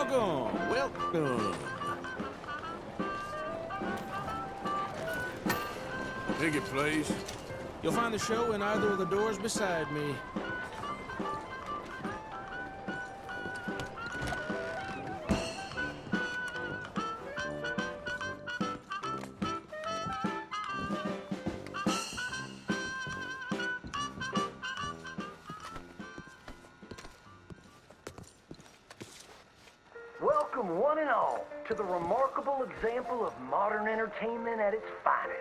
Welcome, welcome. Ticket, please. You'll find the show in either of the doors beside me. Welcome, one and all, to the remarkable example of modern entertainment at its finest.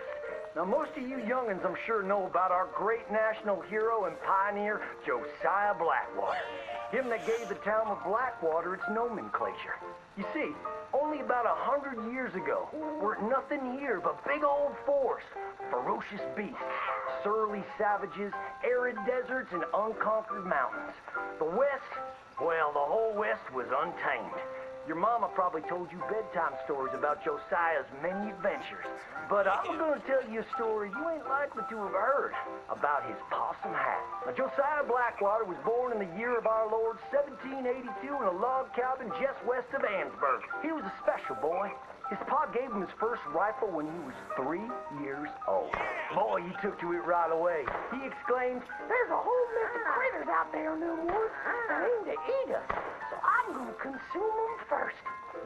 Now, most of you young'uns, I'm sure, know about our great national hero and pioneer, Josiah Blackwater. Him that gave the town of Blackwater its nomenclature. You see, only about 100 years ago, weren't nothing here but big old forests, ferocious beasts, surly savages, arid deserts, and unconquered mountains. The West, well, the whole West was untamed. Your mama probably told you bedtime stories about Josiah's many adventures. But I'm gonna tell you a story you ain't likely to have heard about his possum hat. Now, Josiah Blackwater was born in the year of our Lord 1782 in a log cabin just west of Ansburg. He was a special boy. His pa gave him his first rifle when he was 3 years old. Boy, he took to it right away. He exclaimed, "There's a whole mess of critters out there in the woods that aim to eat us, so I'm gonna consume them first."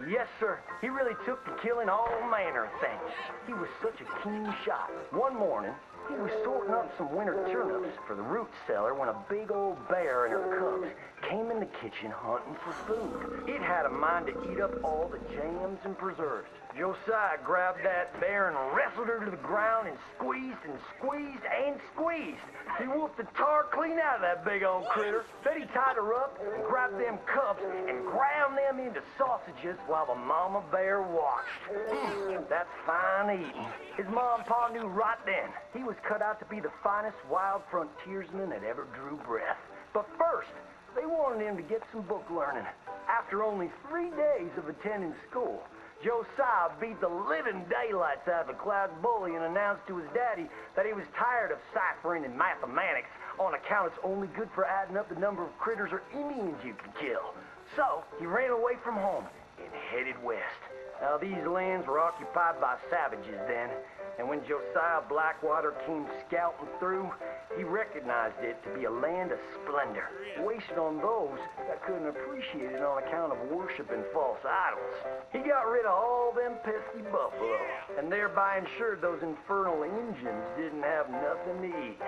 Yes, sir. He really took to killing all manner of things. He was such a keen shot. One morning, he was sorting up some winter turnips for the root cellar when a big old bear and her cubs came in the kitchen hunting for food. It had a mind to eat up all the jams and preserves. Josiah grabbed that bear and wrestled her to the ground and squeezed and squeezed and squeezed. He whooped the tar clean out of that big old critter. Then he tied her up and grabbed them cubs and ground them into sausages while the mama bear watched. That's fine eating. His mom and pa knew right then he was cut out to be the finest wild frontiersman that ever drew breath. But first, they wanted him to get some book learning. After only 3 days of attending school, Josiah beat the living daylights out of the Cloud bully and announced to his daddy that he was tired of ciphering and mathematics on account it's only good for adding up the number of critters or Indians you can kill. So he ran away from home and headed west. Now, these lands were occupied by savages then, and when Josiah Blackwater came scouting through, he recognized it to be a land of splendor, wasted on those that couldn't appreciate it on account of worshiping false idols. He got rid of all them pesky buffalo, and thereby ensured those infernal Injuns didn't have nothing to eat.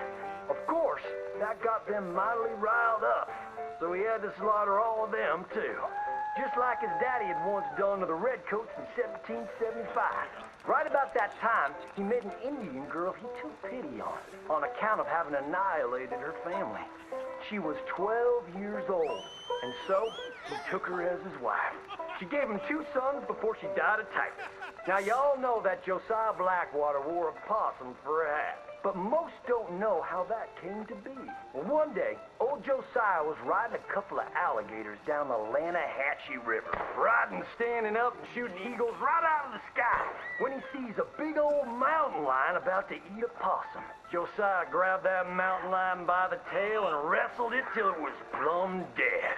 Of course, that got them mightily riled up, so he had to slaughter all of them too. Just like his daddy had once done to the Redcoats in 1775. Right about that time, he met an Indian girl he took pity on account of having annihilated her family. She was 12 years old, and so he took her as his wife. She gave him 2 sons before she died of typhus. Now, y'all know that Josiah Blackwater wore a possum for a hat. But most don't know how that came to be. Well, one day, old Josiah was riding a couple of alligators down the Lanahatchee River. Riding, standing up, and shooting eagles right out of the sky when he sees a big old mountain lion about to eat a possum. Josiah grabbed that mountain lion by the tail and wrestled it till it was plumb dead.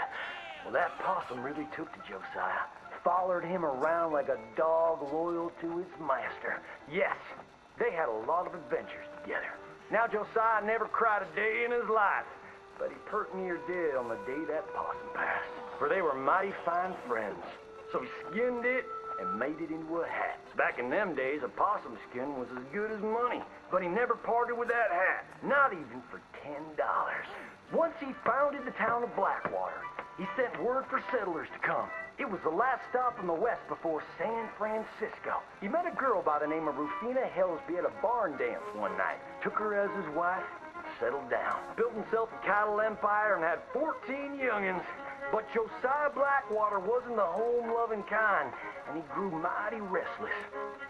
Well, that possum really took to Josiah. Followed him around like a dog loyal to its master. Yes, they had a lot of adventures together. Now, Josiah never cried a day in his life, but he pert near dead on the day that possum passed. For they were mighty fine friends. So he skinned it and made it into a hat. Back in them days, a possum skin was as good as money. But he never parted with that hat, not even for $10. Once he founded the town of Blackwater, he sent word for settlers to come. It was the last stop in the west before San Francisco. He met a girl by the name of Rufina Helsby at a barn dance one night. Took her as his wife, settled down. Built himself a cattle empire and had 14 youngins. But Josiah Blackwater wasn't the home-loving kind, and he grew mighty restless.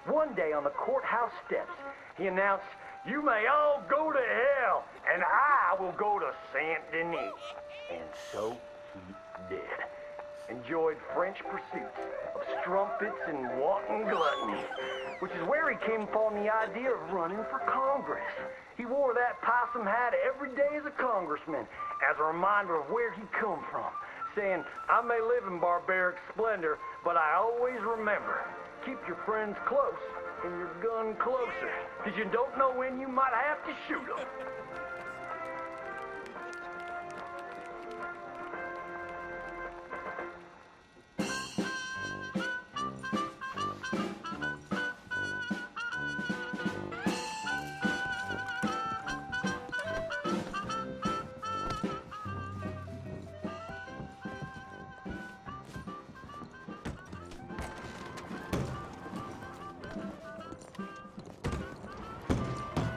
One day on the courthouse steps, he announced, "You may all go to hell, and I will go to Saint Denis." And so he did. Enjoyed French pursuits of strumpets and wanton gluttony, which is where he came upon the idea of running for Congress. He wore that possum hat every day as a congressman, as a reminder of where he come from, saying, I may live in barbaric splendor, but I always remember, keep your friends close and your gun closer, because you don't know when you might have to shoot them.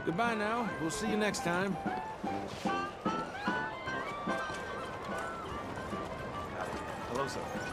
Goodbye now. We'll see you next time. Hello, sir.